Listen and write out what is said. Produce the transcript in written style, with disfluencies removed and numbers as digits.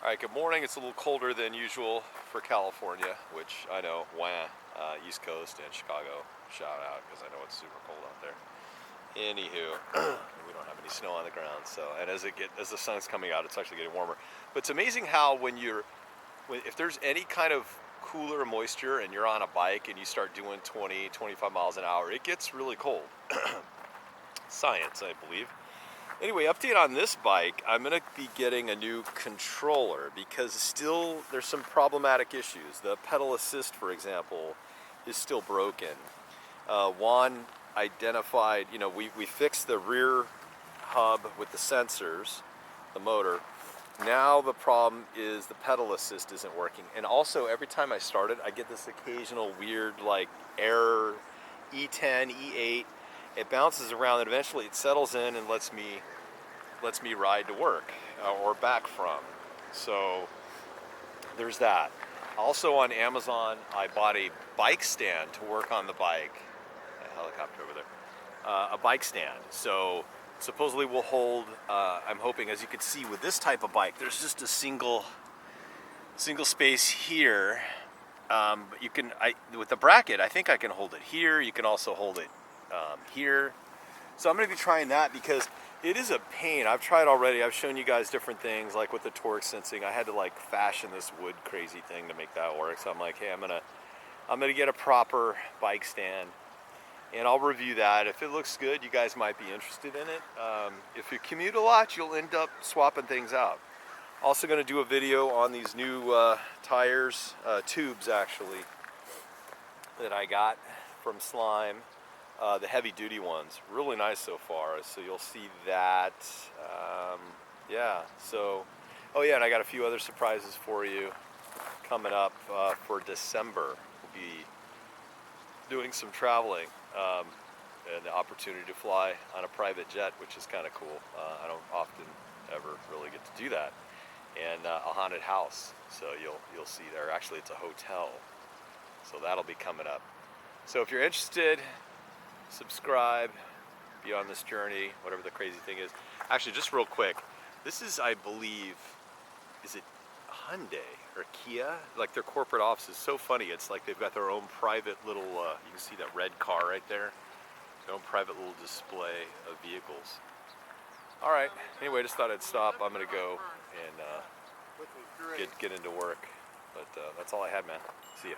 Alright, good morning. It's a little colder than usual for California, which I know, East Coast and Chicago, shout out, because I know it's super cold out there. Anywho, we don't have any snow on the ground, so, and as the sun's coming out, it's actually getting warmer. But it's amazing how if there's any kind of cooler moisture and you're on a bike and you start doing 20, 25 miles an hour, it gets really cold. Science, I believe. Anyway, update on this bike, I'm going to be getting a new controller because still there's some problematic issues. The pedal assist, for example, is still broken. Juan identified, we fixed the rear hub with the sensors, the motor. Now the problem is the pedal assist isn't working. And also every time I start it, I get this occasional weird error, E10, E8. It bounces around and eventually it settles in and lets me ride to work or back from. So there's that. Also on Amazon, I bought a bike stand to work on the bike. A helicopter over there. A bike stand. So supposedly will hold, I'm hoping, as you can see with this type of bike, there's just a single space here. But you can, with the bracket, I think I can hold it here. You can also hold it here. So I'm going to be trying that because it is a pain. I've tried already. I've shown you guys different things, like with the torque sensing. I had to fashion this wood crazy thing to make that work. So I'm like, hey, I'm gonna get a proper bike stand, and I'll review that. If it looks good, you guys might be interested in it. If you commute a lot, you'll end up swapping things out. Also going to do a video on these new tires, tubes actually, that I got from Slime. The heavy duty ones, really nice so far, so you'll see that. Yeah, so, oh yeah, and I got a few other surprises for you coming up for December. We'll be doing some traveling and the opportunity to fly on a private jet, which is kind of cool. I don't often ever really get to do that. And a haunted house, so you'll see there. Actually, it's a hotel, so that'll be coming up. So if you're interested, subscribe, be on this journey, whatever the crazy thing is. Actually, just real quick, this is, I believe, is it Hyundai or Kia? Like their corporate office is so funny. It's like they've got their own private little, you can see that red car right there, their own private little display of vehicles. All right, anyway, just thought I'd stop. I'm gonna go and get into work, but that's all I had, man. See ya.